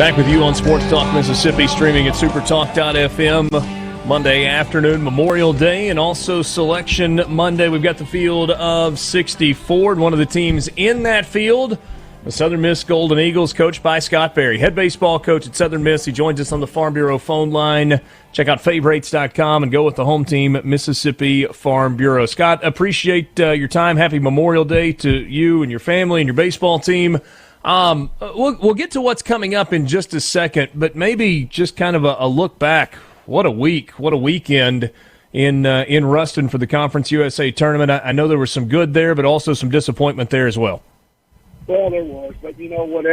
Back with you on Sports Talk Mississippi, streaming at supertalk.fm. Monday afternoon, Memorial Day, and also Selection Monday. We've got the field of 64, and one of the teams in that field, the Southern Miss Golden Eagles, coached by Scott Berry, head baseball coach at Southern Miss. He joins us on the Farm Bureau phone line. Check out favorites.com and go with the home team, Mississippi Farm Bureau. Scott, appreciate your time. Happy Memorial Day to you and your family and your baseball team. We'll get to what's coming up in just a second, but maybe just kind of a look back. What a week, what a weekend in Ruston for the Conference USA tournament. I know there was some good there, but also some disappointment there as well. Well, there was, but you know what?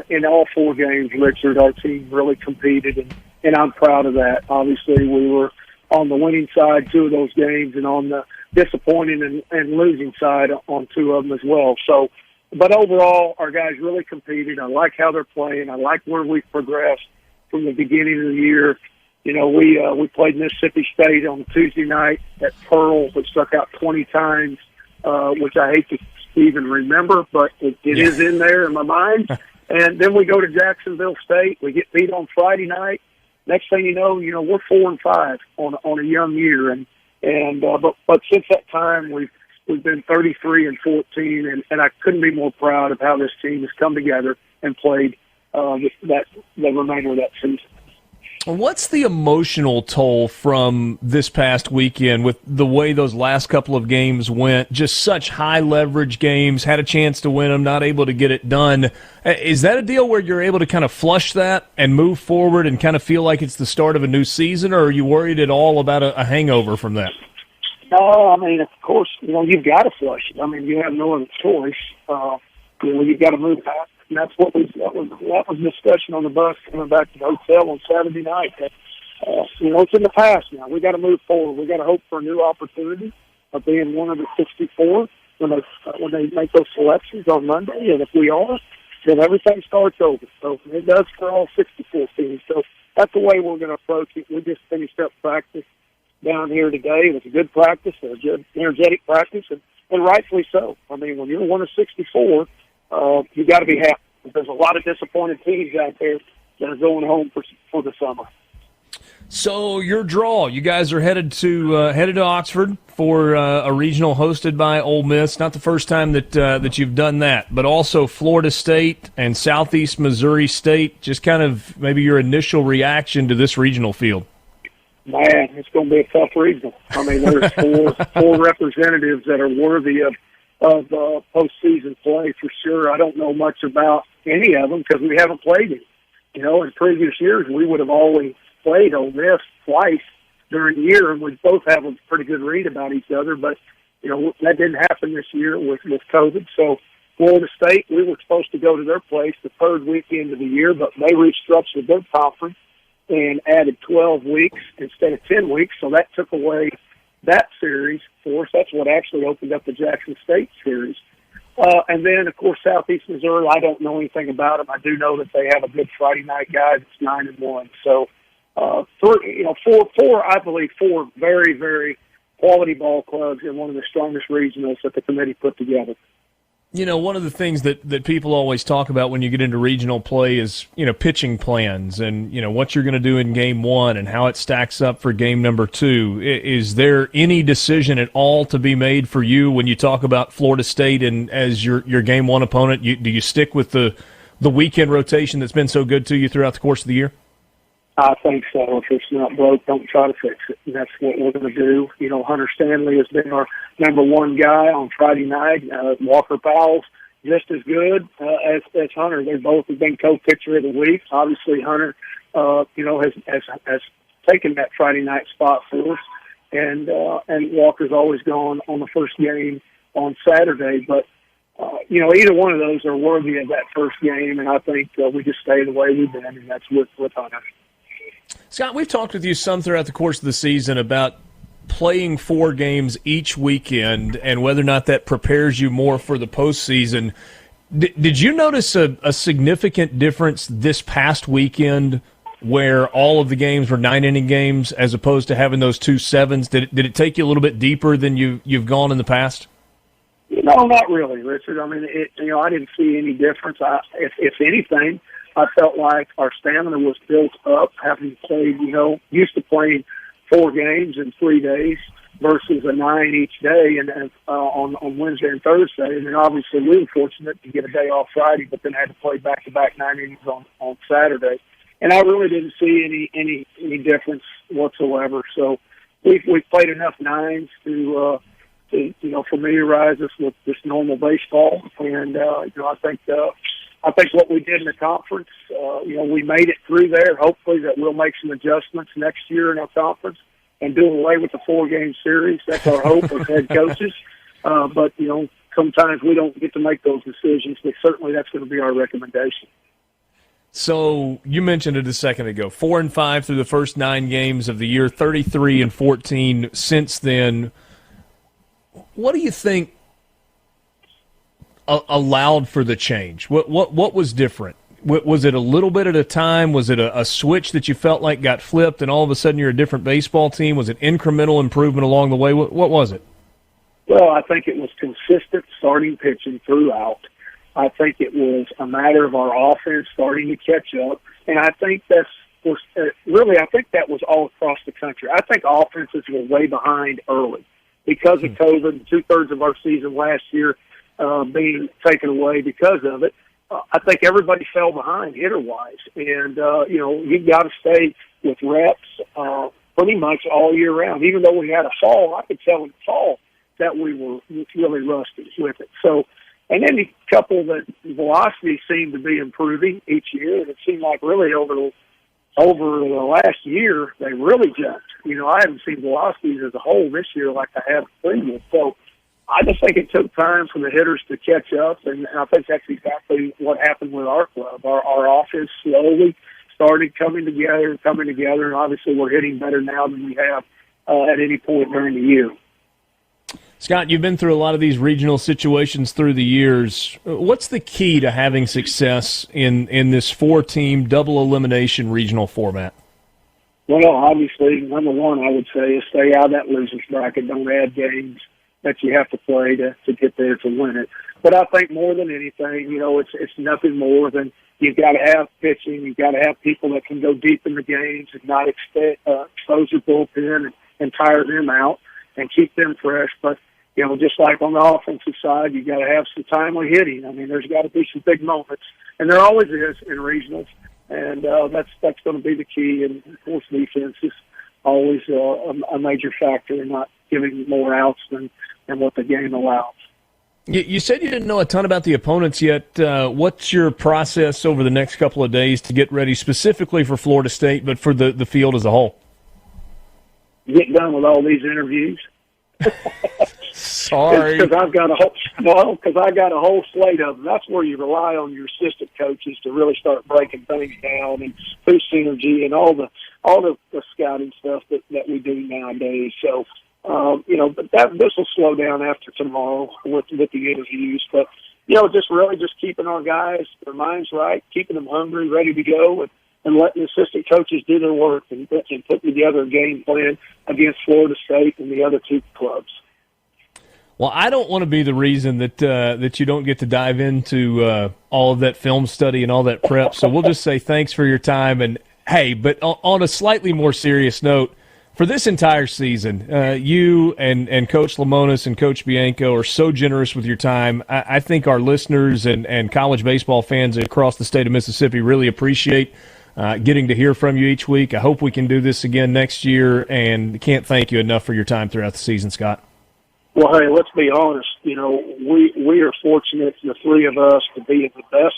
In all four games, Richard, our team really competed, and I'm proud of that. Obviously, we were on the winning side two of those games, and on the disappointing and losing side on two of them as well. So, but overall, our guys really competed. I like how they're playing. I like where we've progressed from the beginning of the year. You know, we played Mississippi State on Tuesday night at Pearl, which struck out 20 times, which I hate to even remember, but it is in there in my mind. And then we go to Jacksonville State. We get beat on Friday night. Next thing you know, we're 4-5 on a young year, but since that time we've been 33-14, and I couldn't be more proud of how this team has come together and played the remainder of that season. What's the emotional toll from this past weekend with the way those last couple of games went? Just such high leverage games, had a chance to win them, not able to get it done. Is that a deal where you're able to kind of flush that and move forward and kind of feel like it's the start of a new season, or are you worried at all about a hangover from that? No, I mean, of course, you've got to flush it. I mean, you have no other choice. You've got to move past. And that's what that was discussion on the bus coming back to the hotel on Saturday night. That, it's in the past now. We got to move forward. We got to hope for a new opportunity of being one of the 64 when they make those selections on Monday. And if we are, then everything starts over. So it does for all 64 teams. So that's the way we're going to approach it. We just finished up practice down here today. It was a good practice, a good energetic practice, and rightfully so. I mean, when you're one of 64. You got to be happy. There's a lot of disappointed teams out there that are going home for the summer. So your draw, you guys are headed to Oxford for a regional hosted by Ole Miss. Not the first time that you've done that, but also Florida State and Southeast Missouri State. Just kind of maybe your initial reaction to this regional field. Man, it's going to be a tough regional. I mean, there's four representatives that are worthy of postseason play for sure. I don't know much about any of them because we haven't played it. In previous years, we would have always played Ole Miss twice during the year, and we both have a pretty good read about each other. But, that didn't happen this year with COVID. So Florida State, we were supposed to go to their place the third weekend of the year, but they restructured their conference and added 12 weeks instead of 10 weeks. So that took away that series for us. That's what actually opened up the Jackson State series. And then, of course, Southeast Missouri, I don't know anything about them. I do know that they have a good Friday night guy that's 9-1. So, I believe four very, very quality ball clubs in one of the strongest regionals that the committee put together. One of the things that people always talk about when you get into regional play is, pitching plans and, what you're going to do in game one and how it stacks up for game number two. Is there any decision at all to be made for you when you talk about Florida State and as your game one opponent? Do you stick with the weekend rotation that's been so good to you throughout the course of the year? I think so. If it's not broke, don't try to fix it. And that's what we're going to do. Hunter Stanley has been our number one guy on Friday night. Walker Powell's just as good as Hunter. They both have been co-pitcher of the week. Obviously, Hunter, has taken that Friday night spot for us, and Walker's always gone on the first game on Saturday. But either one of those are worthy of that first game, and I think we just stay the way we've been, and that's with Hunter. Scott, we've talked with you some throughout the course of the season about playing 4 games each weekend and whether or not that prepares you more for the postseason. Did you notice a significant difference this past weekend where all of the games were 9-inning games as opposed to having those 2 7s? Did it take you a little bit deeper than you've gone in the past? No, not really, Richard. I mean, I didn't see any difference. If anything, I felt like our stamina was built up, having played, used to playing 4 games in 3 days versus a 9 each day and on Wednesday and Thursday. And then obviously we were fortunate to get a day off Friday, but then had to play back-to-back 9 innings on Saturday. And I really didn't see any difference whatsoever. So we've played enough 9s to familiarize us with this normal baseball. And I think what we did in the conference, we made it through there. Hopefully that we'll make some adjustments next year in our conference and do away with the 4-game series. That's our hope as head coaches. But sometimes we don't get to make those decisions, but certainly that's going to be our recommendation. So you mentioned it a second ago, 4-5 through the first 9 games of the year, 33-14 since then. What do you think allowed for the change? What was different? Was it a little bit at a time? Was it a switch that you felt like got flipped and all of a sudden you're a different baseball team? Was it incremental improvement along the way? What was it? Well, I think it was consistent starting pitching throughout. I think it was a matter of our offense starting to catch up, and I think that was all across the country. I think offenses were way behind early because of COVID, 2/3 of our season last year being taken away because of it. I think everybody fell behind hitter-wise, and you've got to stay with reps pretty much all year round. Even though we had a fall, I could tell in the fall that we were really rusty with it. So, and then a couple that velocity seemed to be improving each year, and it seemed like really over the last year they really jumped. I haven't seen velocities as a whole this year like I have previous. So I just think it took time for the hitters to catch up, and I think that's exactly what happened with our club. Our offense slowly started coming together, and obviously we're hitting better now than we have at any point during the year. Scott, you've been through a lot of these regional situations through the years. What's the key to having success in this 4-team double elimination regional format? Well, obviously, number one, I would say is stay out of that losers bracket. Don't add games that you have to play to get there to win it. But I think more than anything, it's nothing more than you've got to have pitching. You've got to have people that can go deep in the games and not expose your bullpen and tire them out and keep them fresh. But, just like on the offensive side, you've got to have some timely hitting. I mean, there's got to be some big moments, and there always is in regionals, and that's going to be the key. And, of course, defense is always a major factor in not giving more outs than what the game allows. You said you didn't know a ton about the opponents yet. What's your process over the next couple of days to get ready specifically for Florida State, but for the field as a whole? Get done with all these interviews. Sorry. Because I got a whole slate of them. That's where you rely on your assistant coaches to really start breaking things down and through synergy and all the scouting stuff that we do nowadays. So, but this will slow down after tomorrow with the interviews. But, just keeping our guys, their minds right, keeping them hungry, ready to go, and letting the assistant coaches do their work and putting together a game plan against Florida State and the other 2 clubs. Well, I don't want to be the reason that you don't get to dive into all of that film study and all that prep. So we'll just say thanks for your time. And, hey, but on a slightly more serious note, for this entire season, you and Coach Lemonis and Coach Bianco are so generous with your time. I think our listeners and college baseball fans across the state of Mississippi really appreciate getting to hear from you each week. I hope we can do this again next year, and can't thank you enough for your time throughout the season, Scott. Well, hey, let's be honest. We are fortunate, the 3 of us, to be in the best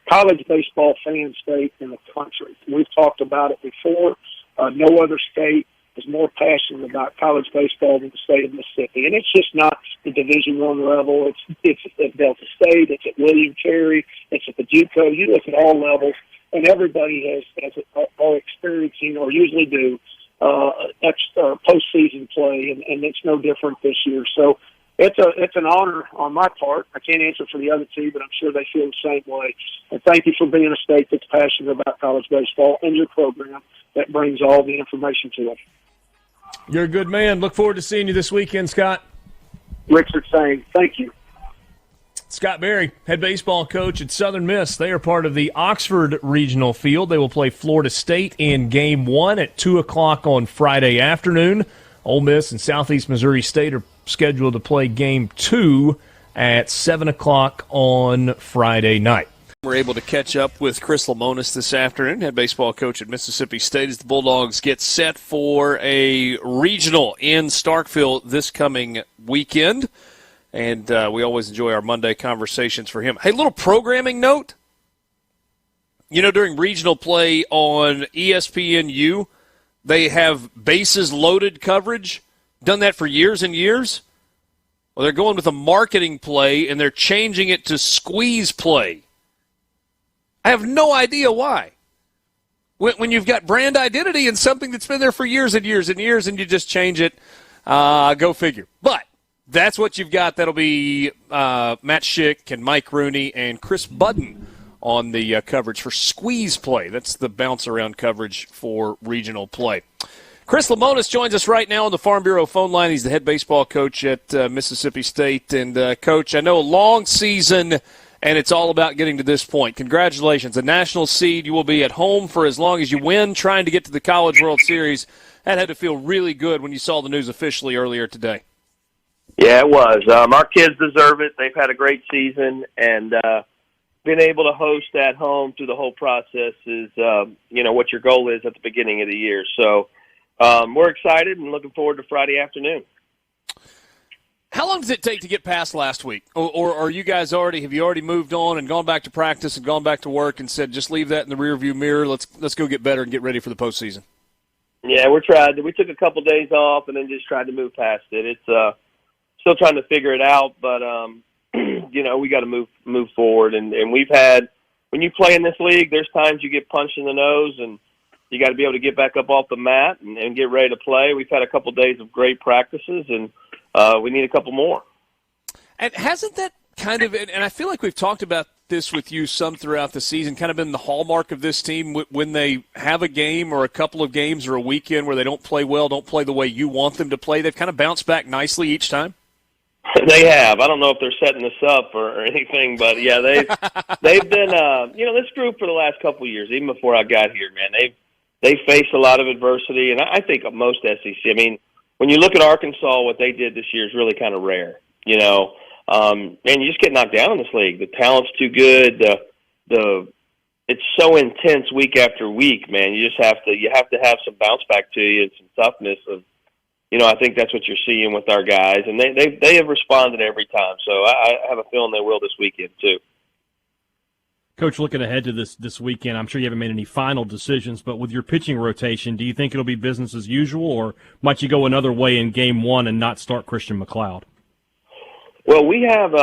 college baseball fan state in the country. We've talked about it before. No other state is more passionate about college baseball than the state of Mississippi, and it's just not the Division I level. It's at Delta State. It's at William Carey. It's at the JUCO. You look at all levels, and everybody are experiencing or usually do postseason play, and it's no different this year. So it's an honor on my part. I can't answer for the other 2, but I'm sure they feel the same way. And thank you for being a state that's passionate about college baseball and your program that brings all the information to us. You're a good man. Look forward to seeing you this weekend, Scott. Richard saying thank you. Scott Berry, head baseball coach at Southern Miss. They are part of the Oxford Regional Field. They will play Florida State in Game 1 at 2 o'clock on Friday afternoon. Ole Miss and Southeast Missouri State are scheduled to play Game 2 at 7 o'clock on Friday night. We're able to catch up with Chris Lemonis this afternoon, head baseball coach at Mississippi State, as the Bulldogs get set for a regional in Starkville this coming weekend. And we always enjoy our Monday conversations for him. Hey, little programming note. During regional play on ESPNU, they have bases loaded coverage. Done that for years and years. Well, they're going with a marketing play, and they're changing it to squeeze play. I have no idea why. When you've got brand identity and something that's been there for years and years and years, and you just change it, go figure. But that's what you've got. That'll be Matt Schick and Mike Rooney and Chris Budden on the coverage for squeeze play. That's the bounce-around coverage for regional play. Chris Lemonis joins us right now on the Farm Bureau phone line. He's the head baseball coach at Mississippi State. And, Coach, I know a long season, and it's all about getting to this point. Congratulations. A national seed. You will be at home for as long as you win, trying to get to the College World Series. That had to feel really good when you saw the news officially earlier today. Yeah, it was. Our kids deserve it. They've had a great season, and being able to host at home through the whole process is, what your goal is at the beginning of the year. So we're excited and looking forward to Friday afternoon. How long does it take to get past last week? Or are you guys have you already moved on and gone back to practice and gone back to work and said, just leave that in the rearview mirror, let's go get better and get ready for the postseason? Yeah, we took a couple days off and then just tried to move past it. It's still trying to figure it out, but we got to move forward. And we've had, when you play in this league, there's times you get punched in the nose, and you got to be able to get back up off the mat and get ready to play. We've had a couple days of great practices, and we need a couple more. And hasn't that kind of, and I feel like we've talked about this with you some throughout the season, kind of been the hallmark of this team when they have a game or a couple of games or a weekend where they don't play well, don't play the way you want them to play, they've kind of bounced back nicely each time? They have. I don't know if they're setting this up or anything, but yeah, they've been. This group for the last couple of years, even before I got here, man, they faced a lot of adversity, and I think most SEC. I mean, when you look at Arkansas, what they did this year is really kind of rare. Man, you just get knocked down in this league. The talent's too good. It's so intense week after week, man. You have to have some bounce back to you and some toughness of. I think that's what you're seeing with our guys, and they have responded every time. So I have a feeling they will this weekend too. Coach, looking ahead to this weekend, I'm sure you haven't made any final decisions, but with your pitching rotation, do you think it'll be business as usual, or might you go another way in Game 1 and not start Christian McLeod? Well, we have,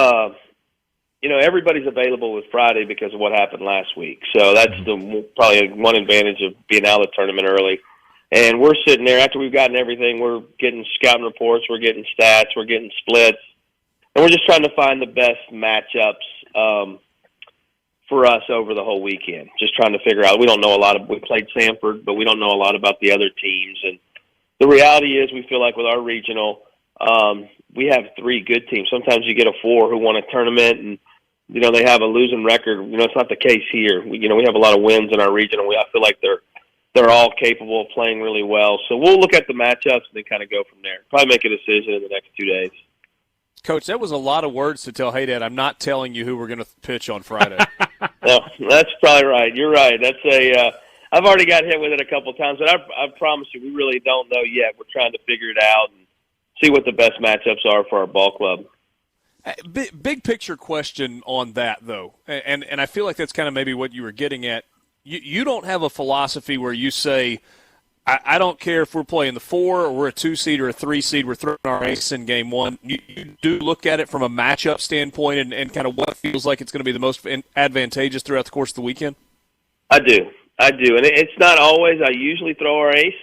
everybody's available with Friday because of what happened last week. So that's probably one advantage of being out of the tournament early. And we're sitting there after we've gotten everything. We're getting scouting reports, we're getting stats, we're getting splits, and we're just trying to find the best matchups for us over the whole weekend. Just trying to figure out. We don't know a lot. We played Sanford, but we don't know a lot about the other teams. And the reality is, we feel like with our regional, we have 3 good teams. Sometimes you get a 4 who won a tournament, and they have a losing record. It's not the case here. We have a lot of wins in our region, and I feel like they're all capable of playing really well. So we'll look at the matchups and then kind of go from there. Probably make a decision in the next 2 days. Coach, that was a lot of words to tell. Hey, Dad, I'm not telling you who we're going to pitch on Friday. No, that's probably right. You're right. That's I've already got hit with it a couple of times, but I promise you, we really don't know yet. We're trying to figure it out and see what the best matchups are for our ball club. Big picture question on that, though, and I feel like that's kind of maybe what you were getting at. You don't have a philosophy where you say, I don't care if we're playing the 4 or we're a 2 seed or a 3 seed, we're throwing our ace in Game 1. You do look at it from a matchup standpoint and kind of what feels like it's going to be the most advantageous throughout the course of the weekend? I do. And it's not always. I usually throw our ace,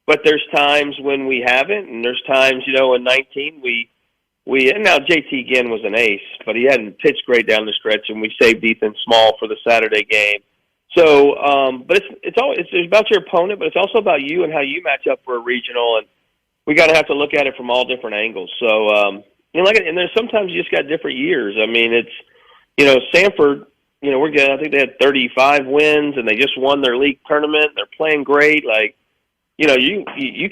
but there's times when we haven't, and there's times, in 19 and now JT again was an ace, but he hadn't pitched great down the stretch, and we saved Ethan Small for the Saturday game. So, but it's about your opponent, but it's also about you and how you match up for a regional, and we got to have to look at it from all different angles. So, and there's sometimes you just got different years. I mean, it's, Sanford, we're good. I think they had 35 wins, and they just won their league tournament. They're playing great. Like, you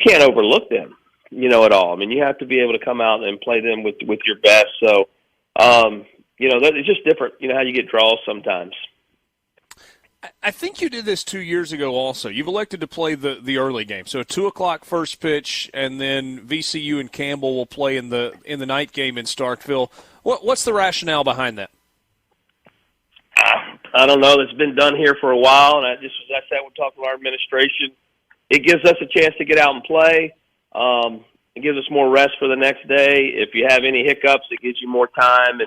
can't overlook them, at all. I mean, you have to be able to come out and play them with your best. So, it's just different, how you get draws sometimes. I think you did this 2 years ago also. You've elected to play the early game. So a 2 o'clock first pitch, and then VCU and Campbell will play in the night game in Starkville. What's the rationale behind that? I don't know. It's been done here for a while, and as I said, we're talking to our administration. It gives us a chance to get out and play. It gives us more rest for the next day. If you have any hiccups, it gives you more time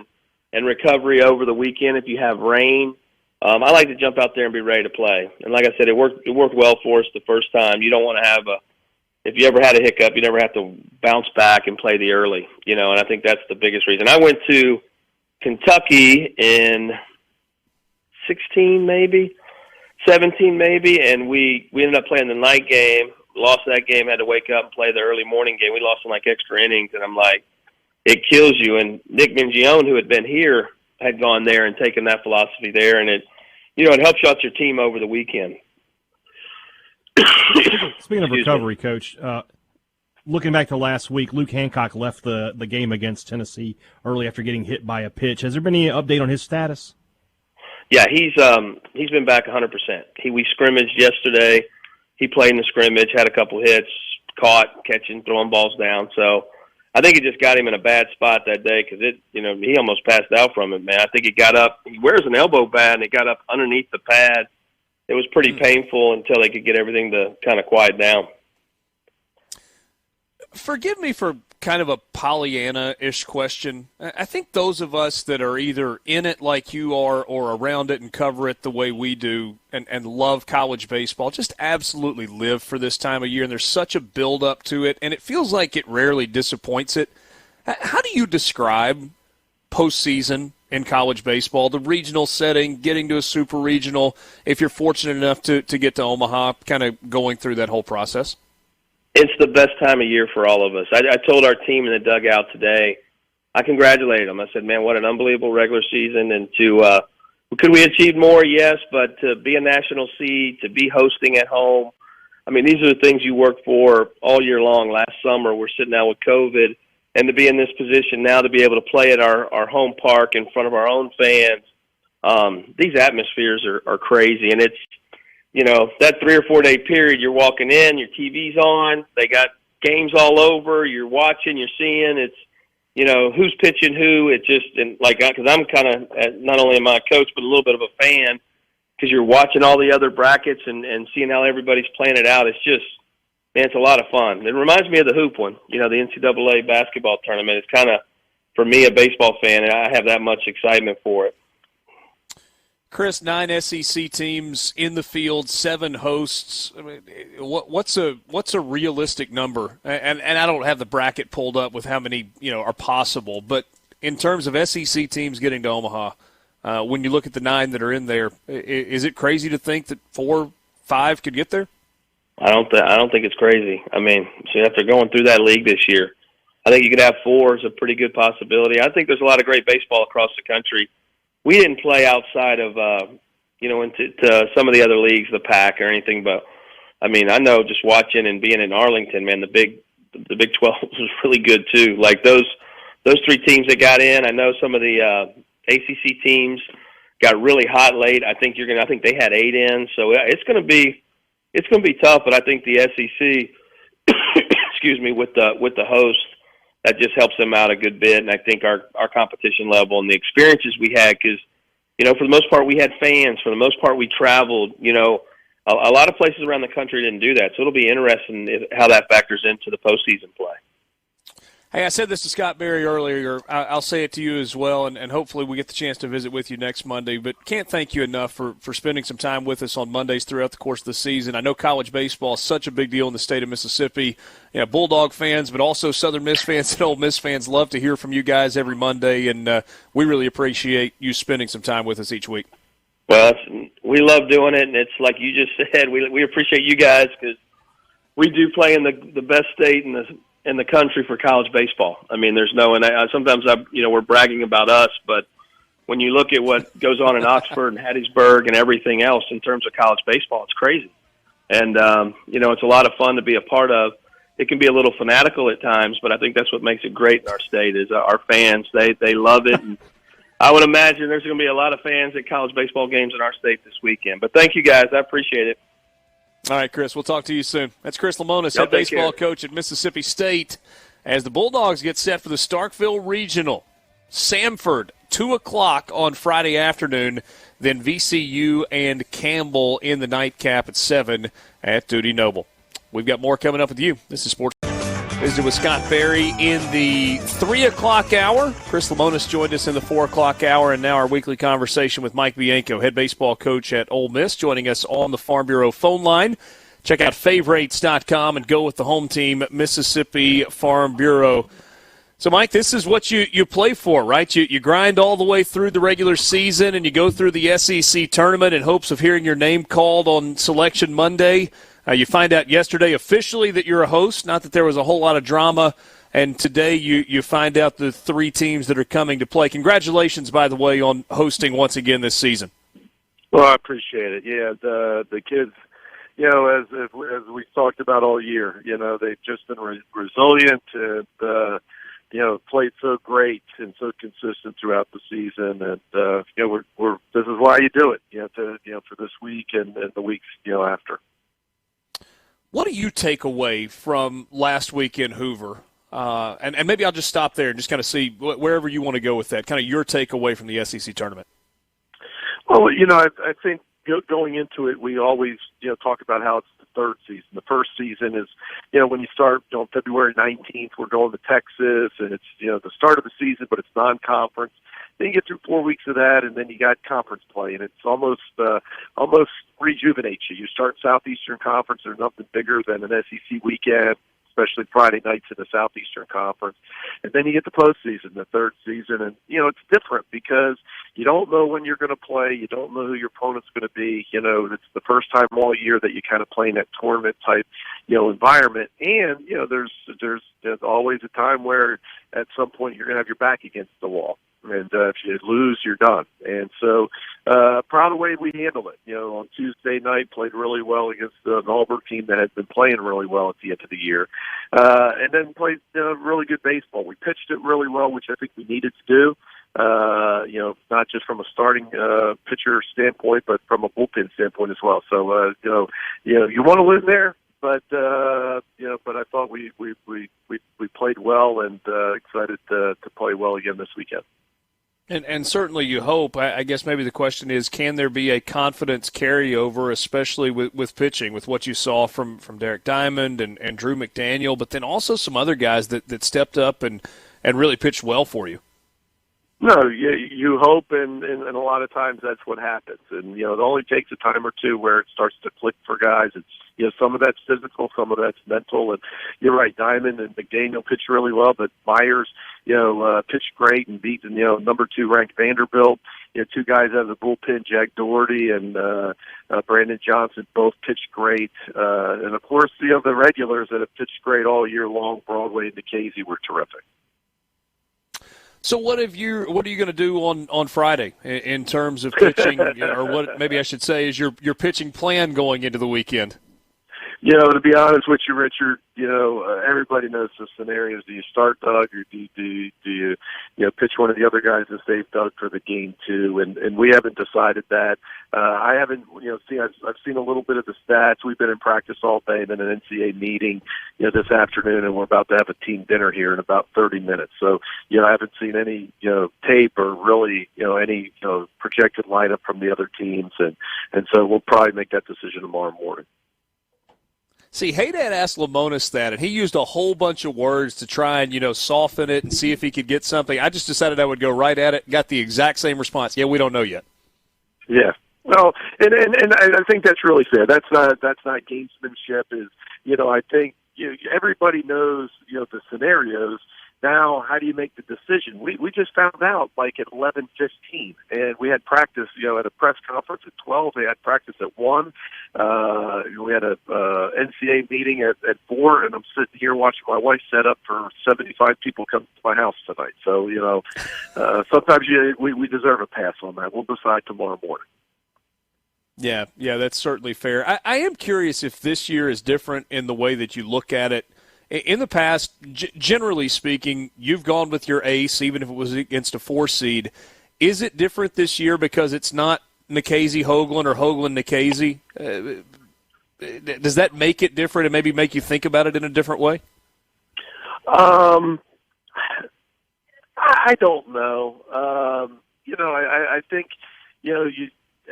and recovery over the weekend if you have rain. I like to jump out there and be ready to play. And like I said, it worked well for us the first time. You don't want to have if you ever had a hiccup, you never have to bounce back and play the early, and I think that's the biggest reason. I went to Kentucky in 16 maybe, 17 maybe, and we ended up playing the night game, lost that game, had to wake up and play the early morning game. We lost in like extra innings, and I'm like, it kills you. And Nick Mingione, who had been here, had gone there and taken that philosophy there, and it helps you out your team over the weekend. Speaking of recovery, Coach, looking back to last week, Luke Hancock left the game against Tennessee early after getting hit by a pitch. Has there been any update on his status? Yeah, he's been back 100%. We scrimmaged yesterday. He played in the scrimmage, had a couple hits, caught, catching, throwing balls down. So I think it just got him in a bad spot that day because he almost passed out from it, man. I think he got up. He wears an elbow pad, and it got up underneath the pad. It was pretty painful until they could get everything to kind of quiet down. Forgive me for kind of a Pollyanna-ish question. I think those of us that are either in it like you are or around it and cover it the way we do and love college baseball just absolutely live for this time of year, and there's such a build-up to it, and it feels like it rarely disappoints it. How do you describe postseason in college baseball, the regional setting, getting to a super regional, if you're fortunate enough to get to Omaha, kind of going through that whole process? It's the best time of year for all of us. I told our team in the dugout today, I congratulated them. I said, man, what an unbelievable regular season. And could we achieve more? Yes, but to be a national seed, to be hosting at home, I mean, these are the things you work for all year long. Last summer, we're sitting down with COVID, and to be in this position now to be able to play at our home park in front of our own fans, these atmospheres are crazy. And it's, that 3 or 4 day period, you're walking in, your TV's on, they got games all over, you're watching, you're seeing, it's, who's pitching who. It's just, and because I'm kind of, not only am I a coach, but a little bit of a fan, because you're watching all the other brackets and seeing how everybody's playing it out. It's just, man, it's a lot of fun. It reminds me of the hoop one, the NCAA basketball tournament. It's kind of, for me, a baseball fan, and I have that much excitement for it. Chris, 9 SEC teams in the field, 7 hosts. I mean, what's a realistic number? And I don't have the bracket pulled up with how many are possible, but in terms of SEC teams getting to Omaha, when you look at the 9 that are in there, is it crazy to think that 4, 5 could get there? I don't think it's crazy. I mean, so after going through that league this year, I think you could have 4 is a pretty good possibility. I think there's a lot of great baseball across the country. We didn't play outside of, into some of the other leagues, the PAC or anything. But I mean, I know just watching and being in Arlington, man, the Big 12 was really good too. Like those 3 teams that got in. I know some of the ACC teams got really hot late. I think they had 8 in, so it's going to be tough. But I think the SEC, excuse me, with the host, that just helps them out a good bit. And I think our competition level and the experiences we had, because, for the most part, we had fans. For the most part, we traveled. A lot of places around the country didn't do that. So it'll be interesting how that factors into the postseason play. Hey, I said this to Scott Berry earlier. I'll say it to you as well, and hopefully we get the chance to visit with you next Monday. But can't thank you enough for spending some time with us on Mondays throughout the course of the season. I know college baseball is such a big deal in the state of Mississippi. Bulldog fans, but also Southern Miss fans and Ole Miss fans love to hear from you guys every Monday, and we really appreciate you spending some time with us each week. Well, we love doing it, and it's like you just said, we appreciate you guys because we do play in the best state in in the country for college baseball. I mean, there's no, and sometimes we're bragging about us, but when you look at what goes on in Oxford and Hattiesburg and everything else in terms of college baseball, it's crazy. And, it's a lot of fun to be a part of. It can be a little fanatical at times, but I think that's what makes it great in our state is our fans. They love it. And I would imagine there's going to be a lot of fans at college baseball games in our state this weekend. But thank you, guys. I appreciate it. All right, Chris, we'll talk to you soon. That's Chris Lemonis, head baseball coach at Mississippi State, as the Bulldogs get set for the Starkville Regional. Samford, 2 o'clock on Friday afternoon, then VCU and Campbell in the nightcap at 7 at Dudy Noble. We've got more coming up with you. This is Sports. Visited with Scott Berry in the 3 o'clock hour. Chris Lemonis joined us in the 4 o'clock hour, and now our weekly conversation with Mike Bianco, head baseball coach at Ole Miss, joining us on the Farm Bureau phone line. Check out favorites.com and go with the home team, Mississippi Farm Bureau. So, Mike, this is what you play for, right? You grind all the way through the regular season, and you go through the SEC tournament in hopes of hearing your name called on Selection Monday. You find out yesterday officially that you're a host, not that there was a whole lot of drama, and today you find out the 3 teams that are coming to play. Congratulations, by the way, on hosting once again this season. Well, I appreciate it. Yeah, the kids, as we've talked about all year, they've just been resilient and, played so great and so consistent throughout the season. And, this is why you do it, for this week and the weeks, after. What do you take away from last week in Hoover? And maybe I'll just stop there and just kind of see wherever you want to go with that, kind of your takeaway from the SEC tournament. Well, I think going into it, we always, talk about how it's the third season. The first season is, when you start on February 19th, we're going to Texas, and it's, the start of the season, but it's non-conference. Then you get through 4 weeks of that, and then you got conference play, and it's almost rejuvenates you. You start Southeastern Conference, there's nothing bigger than an SEC weekend, especially Friday nights in the Southeastern Conference. And then you get the postseason, the third season, and, it's different because you don't know when you're going to play. You don't know who your opponent's going to be. It's the first time all year that you kind of play in that tournament-type, environment. And, there's always a time where at some point you're going to have your back against the wall. And if you lose, you're done. And so proud of the way we handled it. On Tuesday night, played really well against an Auburn team that had been playing really well at the end of the year. And then played really good baseball. We pitched it really well, which I think we needed to do. Not just from a starting pitcher standpoint, but from a bullpen standpoint as well. So, you want to win there. But but I thought we played well and excited to play well again this weekend. And certainly you hope. I guess maybe the question is, can there be a confidence carryover, especially with pitching, with what you saw from Derek Diamond and Drew McDaniel, but then also some other guys that stepped up and really pitched well for you? No, you hope, and a lot of times that's what happens. And, it only takes a time or two where it starts to click for guys. It's, some of that's physical, some of that's mental. And you're right, Diamond and McDaniel pitched really well, but Myers, pitched great and beat, number 2 ranked Vanderbilt. 2 guys out of the bullpen, Jack Doherty and Brandon Johnson, both pitched great. And, of course, the regulars that have pitched great all year long, Broadway and DeCasey, were terrific. So what are you going to do on Friday in terms of pitching, or what maybe I should say is your pitching plan going into the weekend? To be honest with you, Richard, everybody knows the scenarios. Do you start Doug, or do you pitch one of the other guys and save Doug for the game 2? And we haven't decided that. I haven't, I've seen a little bit of the stats. We've been in practice all day, then an NCAA meeting, this afternoon, and we're about to have a team dinner here in about 30 minutes. So, I haven't seen any, tape or really, any, projected lineup from the other teams. And so we'll probably make that decision tomorrow morning. See, Haydad asked Lemonis that, and he used a whole bunch of words to try and, soften it and see if he could get something. I just decided I would go right at it, got the exact same response. Yeah, we don't know yet. Yeah. Well, and I think that's really fair. That's not gamesmanship. I think everybody knows, the scenarios. Now, how do you make the decision? We just found out like at 11:15, and we had practice, at a press conference at 12. They had practice at 1. We had a NCAA meeting at 4, and I'm sitting here watching my wife set up for 75 people come to my house tonight. So, sometimes we deserve a pass on that. We'll decide tomorrow morning. Yeah, that's certainly fair. I am curious if this year is different in the way that you look at it. In the past, generally speaking, you've gone with your ace, even if it was against a 4 seed. Is it different this year because it's not Nikhazy Hoagland or Hoagland Nikhazy? Does that make it different and maybe make you think about it in a different way? I don't know. I think,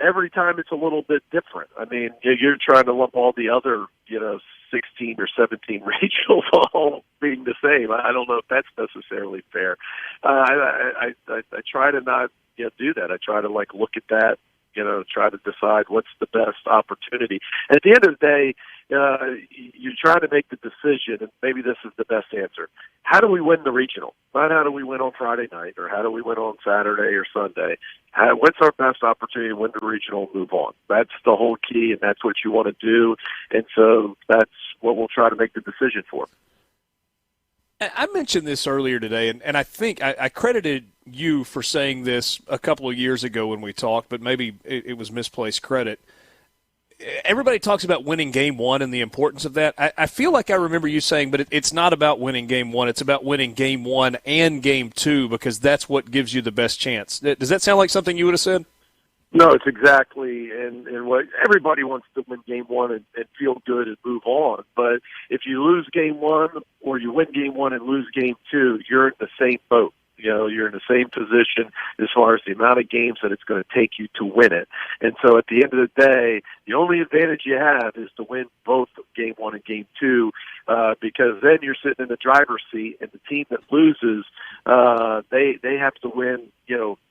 every time it's a little bit different. I mean, you're trying to lump all the other, 16 or 17 regionals all being the same. I don't know if that's necessarily fair. I try to not do that. I try to look at that, try to decide what's the best opportunity. And at the end of the day, you try to make the decision, and maybe this is the best answer. How do we win the regional? Not how do we win on Friday night or how do we win on Saturday or Sunday. What's our best opportunity to win the regional and move on? That's the whole key, and that's what you want to do. And so that's what we'll try to make the decision for. I mentioned this earlier today, and I think I credited you for saying this a couple of years ago when we talked, but maybe it was misplaced credit. Everybody talks about winning game 1 and the importance of that. I feel like I remember you saying, but it's not about winning game 1. It's about winning game 1 and game 2 because that's what gives you the best chance. Does that sound like something you would have said? No, it's exactly, and what everybody wants to win game 1 and feel good and move on. But if you lose game 1 or you win game 1 and lose game 2, you're in the same boat. You're in the same position as far as the amount of games that it's going to take you to win it. And so at the end of the day, the only advantage you have is to win both game 1 and game 2, because then you're sitting in the driver's seat, and the team that loses, they have to win,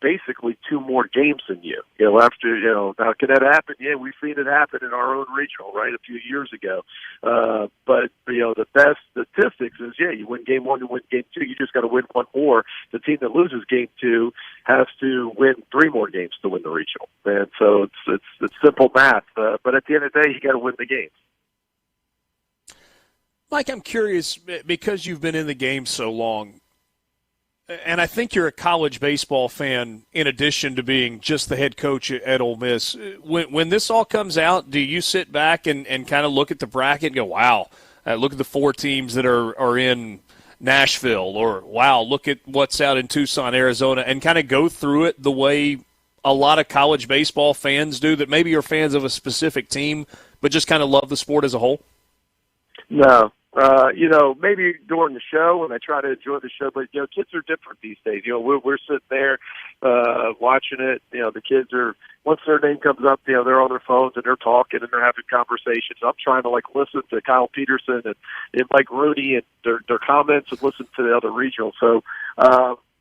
basically 2 more games than you. After, now can that happen? Yeah, we've seen it happen in our own regional, right, a few years ago. But, the best statistics is, you win game 1, you win game 2, you just got to win 1 more. The team that loses game 2 has to win 3 more games to win the regional. And so it's simple math. But at the end of the day, you got to win the games. Mike, I'm curious, because you've been in the game so long, and I think you're a college baseball fan in addition to being just the head coach at Ole Miss. When this all comes out, do you sit back and kind of look at the bracket and go, wow, look at the 4 teams that are in Nashville, or wow, look at what's out in Tucson, Arizona, and kind of go through it the way a lot of college baseball fans do that maybe are fans of a specific team but just kind of love the sport as a whole? No. Maybe during the show, and I try to enjoy the show, but, kids are different these days. We're sitting there watching it. The kids are, once their name comes up, they're on their phones and they're talking and they're having conversations. I'm trying to, listen to Kyle Peterson and Mike Rooney and their comments and listen to the other regionals. So,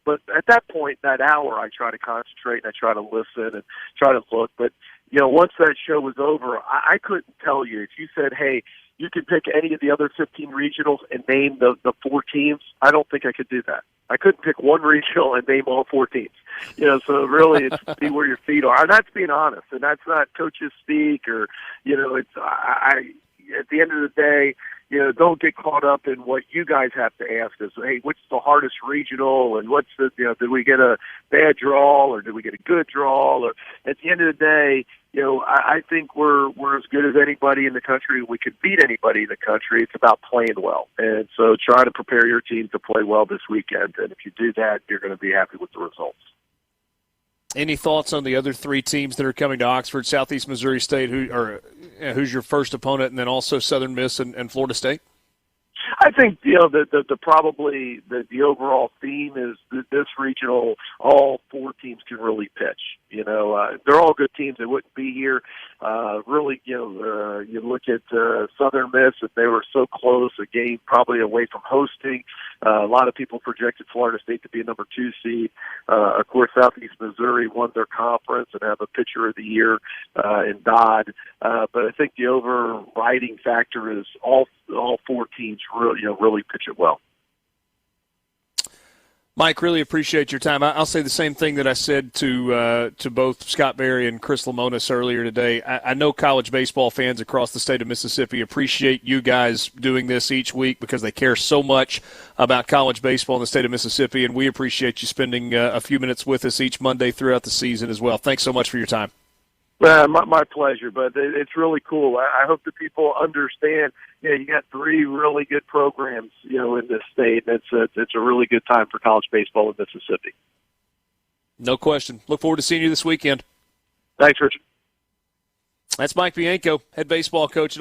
but at that point, that hour, I try to concentrate and I try to listen and try to look. But, once that show was over, I couldn't tell you. If you said, hey, you can pick any of the other 15 regionals and name the 4 teams, I don't think I could do that. I couldn't pick one regional and name all 4 teams. So really it's see where your feet are. And that's being honest. And that's not coaches speak or, it's, at the end of the day, don't get caught up in what you guys have to ask us. Hey, what's the hardest regional, and what's the, did we get a bad draw or did we get a good draw? Or at the end of the day, I think we're as good as anybody in the country. We could beat anybody in the country. It's about playing well. And so try to prepare your team to play well this weekend. And if you do that, you're going to be happy with the results. Any thoughts on the other 3 teams that are coming to Oxford, Southeast Missouri State, who's your first opponent, and then also Southern Miss and Florida State? I think probably the overall theme is that this regional, all 4 teams can really pitch. They're all good teams. They wouldn't be here. Really, you look at Southern Miss, if they were so close, a game probably away from hosting. A lot of people projected Florida State to be a number 2 seed. Of course, Southeast Missouri won their conference and have a pitcher of the year in Dodd. But I think the overriding factor is all 4 teams really pitch it well. Mike, really appreciate your time. I'll say the same thing that I said to both Scott Berry and Chris Lemonis earlier today. I know college baseball fans across the state of Mississippi appreciate you guys doing this each week because they care so much about college baseball in the state of Mississippi, and we appreciate you spending a few minutes with us each Monday throughout the season as well. Thanks so much for your time. My pleasure, but it's really cool. I hope that people understand. You got 3 really good programs, in this state. And it's a really good time for college baseball in Mississippi. No question. Look forward to seeing you this weekend. Thanks, Richard. That's Mike Bianco, head baseball coach.